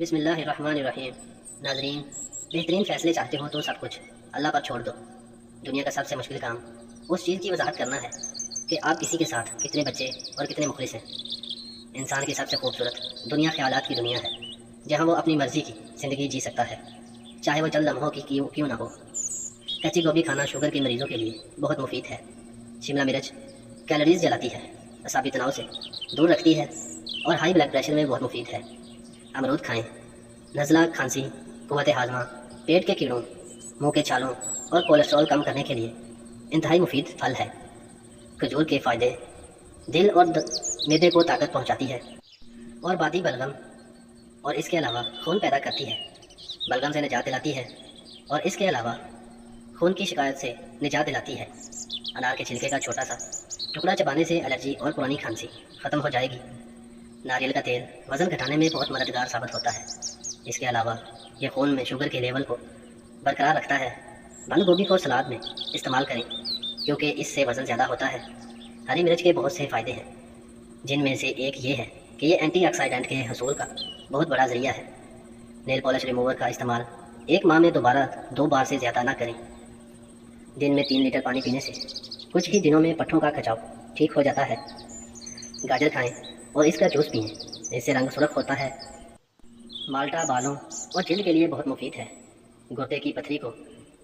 بسم اللہ الرحمن الرحیم۔ ناظرین، بہترین فیصلے چاہتے ہو تو سب کچھ اللہ پر چھوڑ دو۔ دنیا کا سب سے مشکل کام اس چیز کی وضاحت کرنا ہے کہ آپ کسی کے ساتھ کتنے بچے اور کتنے مخلص ہیں۔ انسان کی سب سے خوبصورت دنیا خیالات کی دنیا ہے، جہاں وہ اپنی مرضی کی زندگی جی سکتا ہے، چاہے وہ چند لمحوں کی کیوں نہ ہو۔ کچی گوبھی کھانا شوگر کے مریضوں کے لیے بہت مفید ہے۔ شملہ مرچ کیلوریز جلاتی ہے، اعصابی تناؤ سے دور رکھتی ہے اور ہائی بلڈ پریشر میں بہت مفید ہے۔ امرود کھائیں، نزلہ، کھانسی، قوت ہاضمہ، پیٹ کے کیڑوں، منہ کے چھالوں اور کولیسٹرول کم کرنے کے لیے انتہائی مفید پھل ہے۔ کھجور کے فائدے دل اور معدے کو طاقت پہنچاتی ہے اور بادی بلغم اور اس کے علاوہ خون پیدا کرتی ہے، بلغم سے نجات دلاتی ہے اور اس کے علاوہ خون کی شکایت سے نجات دلاتی ہے۔ انار کے چھلکے کا چھوٹا سا ٹکڑا چبانے سے الرجی اور پرانی کھانسی ختم ہو جائے گی۔ ناریل کا تیل وزن گھٹانے میں بہت مددگار ثابت ہوتا ہے، اس کے علاوہ یہ خون میں شوگر کے لیول کو برقرار رکھتا ہے۔ بند گوبھی کو سلاد میں استعمال کریں کیونکہ اس سے وزن زیادہ ہوتا ہے۔ ہری مرچ کے بہت سے فائدے ہیں، جن میں سے ایک یہ ہے کہ یہ اینٹی آکسیڈنٹ کے حصول کا بہت بڑا ذریعہ ہے۔ نیل پالش ریموور کا استعمال ایک ماہ میں دو بار سے زیادہ نہ کریں۔ دن میں 3 لیٹر پانی پینے سے کچھ ہی دنوں میں پٹھوں کا کھچاؤ ٹھیک ہو جاتا ہے۔ گاجر کھائیں اور اس کا جوس پئیں، اس سے رنگ سرخ ہوتا ہے۔ مالٹا بالوں اور جلد کے لیے بہت مفید ہے۔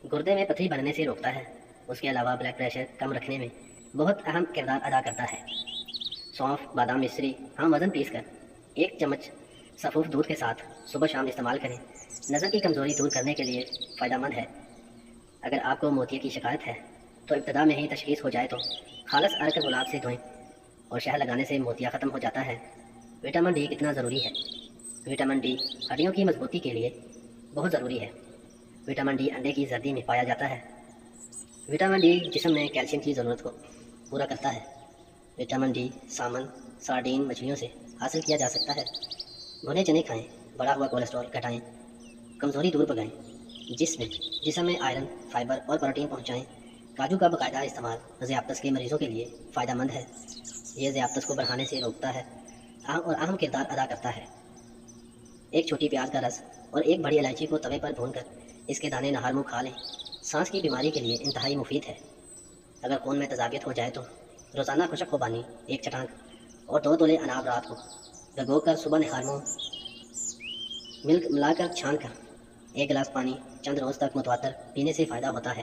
گردے میں پتھری بننے سے روکتا ہے، اس کے علاوہ بلڈ پریشر کم رکھنے میں بہت اہم کردار ادا کرتا ہے۔ سونف، بادام مصری ہم وزن پیس کر 1 چمچ سفوف دودھ کے ساتھ صبح شام استعمال کریں، نظر کی کمزوری دور کرنے کے لیے فائدہ مند ہے۔ اگر آپ کو موتیے کی شکایت ہے تو ابتدا میں ہی تشخیص ہو جائے تو خالص عرق گلاب سے دھوئیں اور شہد لگانے سے موتیا ختم ہو جاتا ہے۔ وٹامن ڈی کتنا ضروری ہے؟ وٹامن ڈی ہڈیوں کی مضبوطی کے لیے بہت ضروری ہے۔ وٹامن ڈی انڈے کی زردی میں پایا جاتا ہے۔ وٹامن ڈی جسم میں کیلشیم کی ضرورت کو پورا کرتا ہے۔ وٹامن ڈی سالمن، سارڈین مچھلیوں سے حاصل کیا جا سکتا ہے۔ بھنے چنے کھائیں، بڑھا ہوا کولیسٹرول گھٹائیں، کمزوری دور بھگائیں، جسم میں آئرن، فائبر اور پروٹین پہنچائیں۔ کاجو کا باقاعدہ استعمال ذیابطس کے مریضوں کے لیے فائدہ مند ہے، یہ ذیابطس کو بڑھانے سے روکتا ہے اور اہم کردار ادا کرتا ہے۔ ایک چھوٹی پیاز کا رس اور ایک بڑی الائچی کو توے پر بھون کر اس کے دانے نہار منہ کھا لیں، سانس کی بیماری کے لیے انتہائی مفید ہے۔ اگر خون میں تیزابیت ہو جائے تو روزانہ خشک خوبانی 1 چٹانک اور 2 تولے انار رات کو بھگو کر صبح نہار منہ ملک ملا کر چھان کر 1 گلاس پانی چند روز تک متواتر پینے سے فائدہ ہوتا ہے۔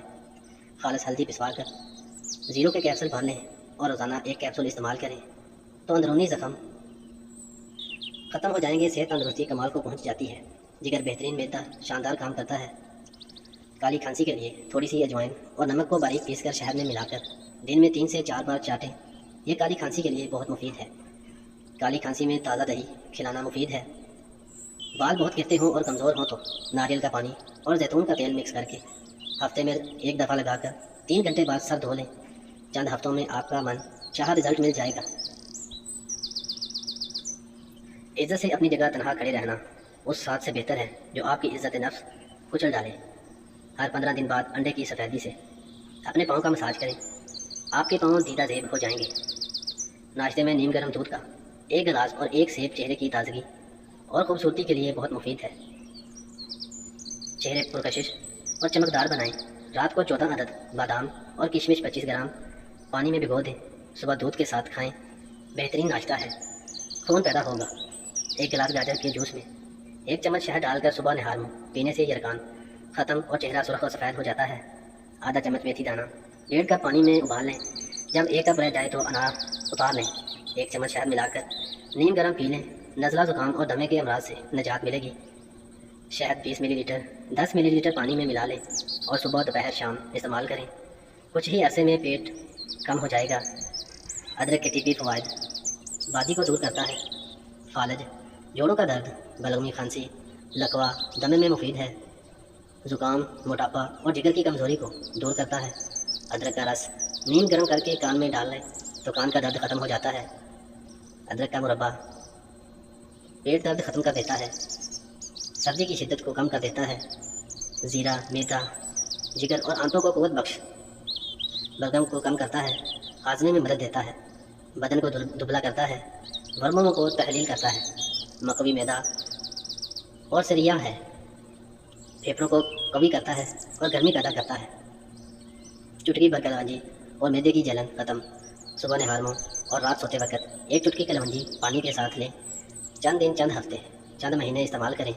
خالص ہلدی پسوا کر 0 کے کیپسول بھر لیں اور روزانہ 1 کیپسول استعمال کریں تو اندرونی زخم ختم ہو جائیں گے۔ صحت تندرستی کمال کو پہنچ جاتی ہے۔ جگر بہترین معدہ شاندار کام کرتا ہے۔ کالی کھانسی کے لیے تھوڑی سی اجوائن اور نمک کو باریک پیس کر شہد میں ملا کر دن میں 3 سے 4 بار چاٹیں، یہ کالی کھانسی کے لیے بہت مفید ہے۔ کالی کھانسی میں تازہ دہی کھلانا مفید ہے۔ بال بہت گرتے ہوں اور کمزور ہوں تو ناریل کا پانی اور زیتون کا تیل مکس کر کے ہفتے میں 1 دفعہ لگا کر 3 گھنٹے بعد سر دھو لیں۔ چند ہفتوں میں آپ کا من چاہا رزلٹ مل جائے گا۔ عزت سے اپنی جگہ تنہا کھڑے رہنا اس ساتھ سے بہتر ہے جو آپ کی عزت نفس کچل ڈالے۔ ہر 15 دن بعد انڈے کی سفیدی سے اپنے پاؤں کا مساج کریں، آپ کے پاؤں دیدہ زیب ہو جائیں گے۔ ناشتے میں نیم گرم دودھ کا 1 گلاس اور 1 سیب چہرے کی تازگی اور خوبصورتی کے لیے بہت مفید ہے۔ چہرے پرکشش اور چمکدار بنائیں۔ رات کو 14 عدد بادام اور کشمش 25 گرام پانی میں بھگو دیں، صبح دودھ کے ساتھ کھائیں، بہترین ناشتہ ہے۔ خون پیدا ہوگا۔ 1 گلاس گاجر کے جوس میں 1 چمچ شہد ڈال کر صبح نہار منہ پینے سے یرقان ختم اور چہرہ سرخ و سفید ہو جاتا ہے۔ آدھا چمچ میتھی دانہ 1.5 کپ پانی میں ابال لیں، جب 1 کپ رہ جائے تو انار اتار لیں، 1 چمچ شہد ملا کر نیم گرم پی لیں، نزلہ زکام اور دمے کے امراض سے نجات ملے گی۔ شہد 20 ملی لیٹر 10 ملی لیٹر پانی میں ملا لیں اور صبح دوپہر شام استعمال کریں، کچھ ہی عرصے میں پیٹ کم ہو جائے گا۔ ادرک کے طبی فوائد: بادی کو دور کرتا ہے، فالج، جوڑوں کا درد، بلغمی کھانسی، لکوہ، دمے میں مفید ہے، زکام، موٹاپا اور جگر کی کمزوری کو دور کرتا ہے۔ ادرک کا رس نیم گرم کر کے کان میں ڈال لیں تو کان کا درد ختم ہو جاتا ہے۔ ادرک کا مربع پیٹ درد ختم کر دیتا ہے، سردی کی شدت کو کم کر دیتا ہے۔ زیرہ معدہ، جگر اور آنتوں کو قوت بخش، بلغم کو کم کرتا ہے، ہاضمے میں مدد دیتا ہے، بدن کو دبلا کرتا ہے، ورموں کو تحلیل کرتا ہے، مقوی معدہ اور سریا ہے، پھیپھڑوں کو قوی کرتا ہے اور گرمی پیدا کرتا ہے۔ چٹکی بھر کلونجی اور معدے کی جلن ختم۔ صبح نہار منہ اور رات سوتے وقت ایک چٹکی کلونجی پانی کے ساتھ لیں۔ چند دن، چند ہفتے، چند مہینے استعمال کریں،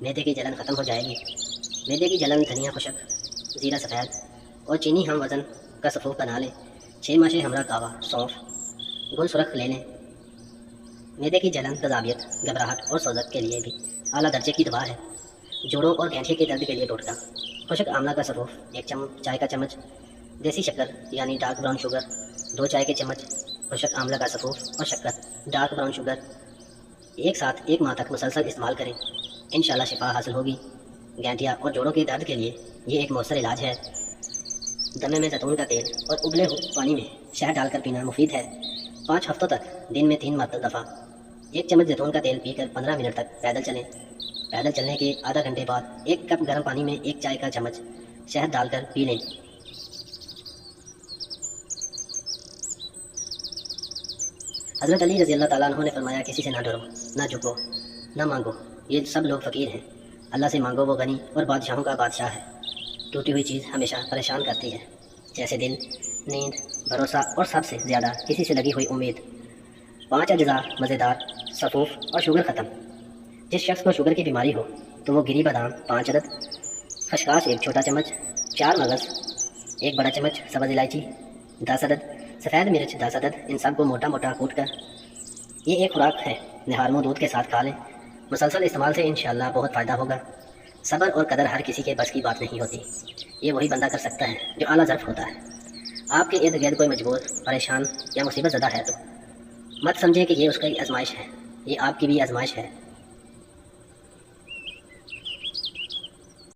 معدے کی جلن ختم ہو جائے گی۔ معدے کی جلن دھنیا خشک، زیرہ سفید اور چینی ہم وزن کا سفوف بنا لیں۔ 6 ماشے ہمراہ کعوہ، سونف، گل سرخ لے لیں۔ معدے کی جلن، تذابیت، گھبراہٹ اور سوزک کے لیے بھی اعلیٰ درجے کی دوا ہے۔ جوڑوں اور گھنٹے کے درد کے لیے ٹوٹکا، خشک آملہ کا سفوف 1 چائے کا چمچ، دیسی شکر یعنی ڈارک براؤن شوگر 2 چائے کے چمچ، خشک آملہ کا سفوف اور شکر ڈارک براؤن شوگر ایک ساتھ 1 ماہ تک مسلسل استعمال کریں، انشاءاللہ شفا حاصل ہوگی۔ گینٹیا اور جوڑوں کے درد کے لیے یہ ایک مؤثر علاج ہے۔ دمے میں زیتون کا تیل اور ابلے ہوئے پانی میں شہد ڈال کر پینا مفید ہے۔ 5 ہفتوں تک دن میں 3 دفعہ 1 چمچ زیتون کا تیل پی کر 15 منٹ تک پیدل چلیں۔ پیدل چلنے کے آدھا گھنٹے بعد 1 کپ گرم پانی میں 1 چائے کا چمچ شہد ڈال کر پی لیں۔ حضرت علی رضی اللہ تعالیٰ عنہ نے فرمایا، کسی سے نہ ڈرو، نہ جھکو، نہ مانگو، یہ سب لوگ فقیر ہیں، اللہ سے مانگو، وہ غنی اور بادشاہوں کا بادشاہ ہے۔ ٹوٹی ہوئی چیز ہمیشہ پریشان کرتی ہے، جیسے دل، نیند، بھروسہ اور سب سے زیادہ کسی سے لگی ہوئی امید۔ 5 اجزاء مزیدار، سفوف اور شوگر ختم۔ جس شخص کو شوگر کی بیماری ہو تو وہ گری بادام 5 عدد، خشخاش 1 چھوٹا چمچ، 4 مغز، 1 بڑا چمچ سبز الائچی 10 عدد، سفید مرچ 10 عدد، ان سب کو موٹا موٹا کوٹ کر یہ ایک خوراک ہے، نہار منہ دودھ کے ساتھ کھا لیں۔ مسلسل استعمال سے انشاءاللہ بہت فائدہ ہوگا۔ صبر اور قدر ہر کسی کے بس کی بات نہیں ہوتی، یہ وہی بندہ کر سکتا ہے جو اعلیٰ ظرف ہوتا ہے۔ آپ کے ارد گرد کوئی مجبور، پریشان یا مصیبت زدہ ہے تو مت سمجھیں کہ یہ اس کی آزمائش ہے، یہ آپ کی بھی آزمائش ہے۔